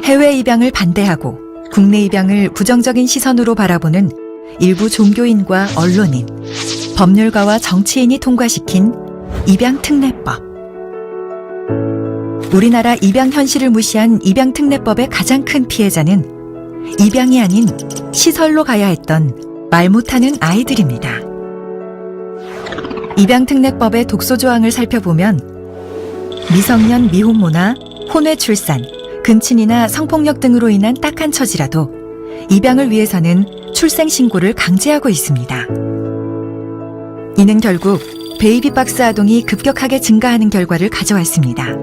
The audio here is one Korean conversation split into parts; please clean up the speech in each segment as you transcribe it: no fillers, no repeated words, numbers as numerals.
해외 입양을 반대하고 국내 입양을 부정적인 시선으로 바라보는 일부 종교인과 언론인, 법률가와 정치인이 통과시킨 입양특례법. 우리나라 입양 현실을 무시한 입양특례법의 가장 큰 피해자는 입양이 아닌 시설로 가야 했던 말 못하는 아이들입니다. 입양특례법의 독소조항을 살펴보면 미성년 미혼모나 혼외 출산, 근친이나 성폭력 등으로 인한 딱한 처지라도 입양을 위해서는 출생신고를 강제하고 있습니다. 이는 결국 베이비박스 아동이 급격하게 증가하는 결과를 가져왔습니다.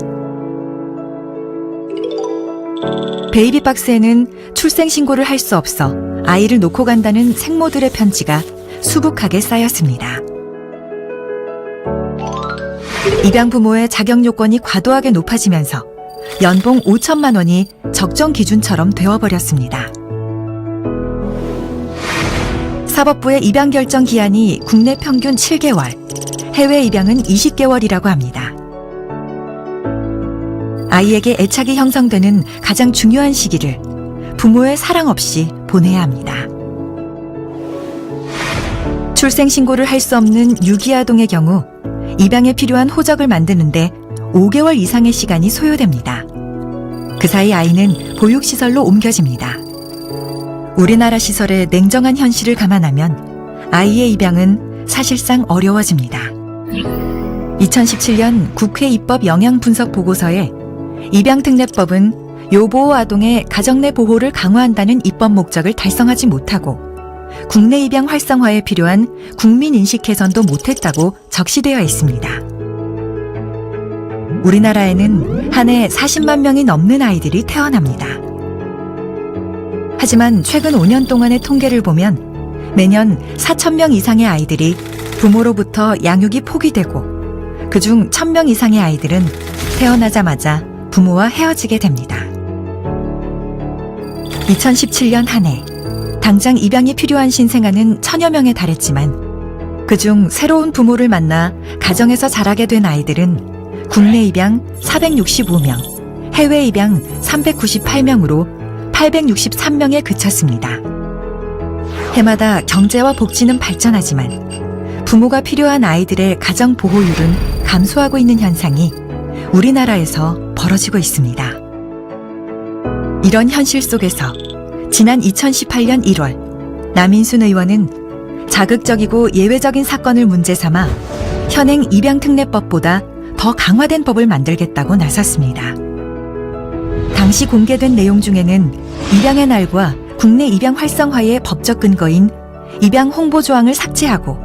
베이비박스에는 출생신고를 할 수 없어 아이를 놓고 간다는 생모들의 편지가 수북하게 쌓였습니다. 입양 부모의 자격 요건이 과도하게 높아지면서 연봉 5천만 원이 적정 기준처럼 되어버렸습니다. 사법부의 입양 결정 기한이 국내 평균 7개월, 해외 입양은 20개월이라고 합니다. 아이에게 애착이 형성되는 가장 중요한 시기를 부모의 사랑 없이 보내야 합니다. 출생신고를 할 수 없는 유기아동의 경우 입양에 필요한 호적을 만드는데 5개월 이상의 시간이 소요됩니다. 그 사이 아이는 보육시설로 옮겨집니다. 우리나라 시설의 냉정한 현실을 감안하면 아이의 입양은 사실상 어려워집니다. 2017년 국회 입법 영향 분석 보고서에 입양특례법은 요보호 아동의 가정 내 보호를 강화한다는 입법 목적을 달성하지 못하고 국내 입양 활성화에 필요한 국민인식 개선도 못했다고 적시되어 있습니다. 우리나라에는 한 해 40만 명이 넘는 아이들이 태어납니다. 하지만 최근 5년 동안의 통계를 보면 매년 4,000명 이상의 아이들이 부모로부터 양육이 포기되고 그중 1,000명 이상의 아이들은 태어나자마자 부모와 헤어지게 됩니다. 2017년 한 해 당장 입양이 필요한 신생아는 1,000여 명에 달했지만 그중 새로운 부모를 만나 가정에서 자라게 된 아이들은 국내 입양 465명, 해외 입양 398명으로 863명에 그쳤습니다. 해마다 경제와 복지는 발전하지만 부모가 필요한 아이들의 가정 보호율은 감소하고 있는 현상이 우리나라에서 벌어지고 있습니다. 이런 현실 속에서 지난 2018년 1월 남인순 의원은 자극적이고 예외적인 사건을 문제 삼아 현행 입양특례법보다 더 강화된 법을 만들겠다고 나섰습니다. 당시 공개된 내용 중에는 입양의 날과 국내 입양 활성화의 법적 근거인 입양 홍보 조항을 삭제하고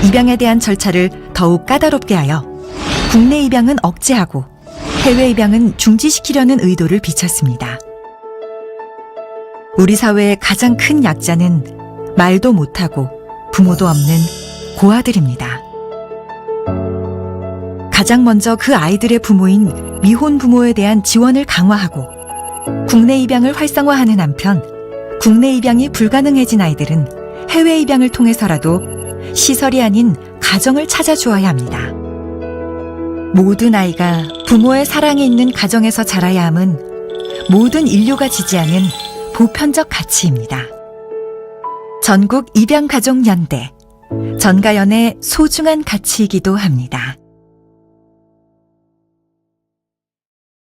입양에 대한 절차를 더욱 까다롭게 하여 국내 입양은 억제하고 해외 입양은 중지시키려는 의도를 비쳤습니다. 우리 사회의 가장 큰 약자는 말도 못하고 부모도 없는 고아들입니다. 가장 먼저 그 아이들의 부모인 미혼 부모에 대한 지원을 강화하고 국내 입양을 활성화하는 한편 국내 입양이 불가능해진 아이들은 해외 입양을 통해서라도 시설이 아닌 가정을 찾아주어야 합니다. 모든 아이가 부모의 사랑이 있는 가정에서 자라야 함은 모든 인류가 지지하는 보편적 가치입니다. 전국 입양가족연대, 전가연의 소중한 가치이기도 합니다.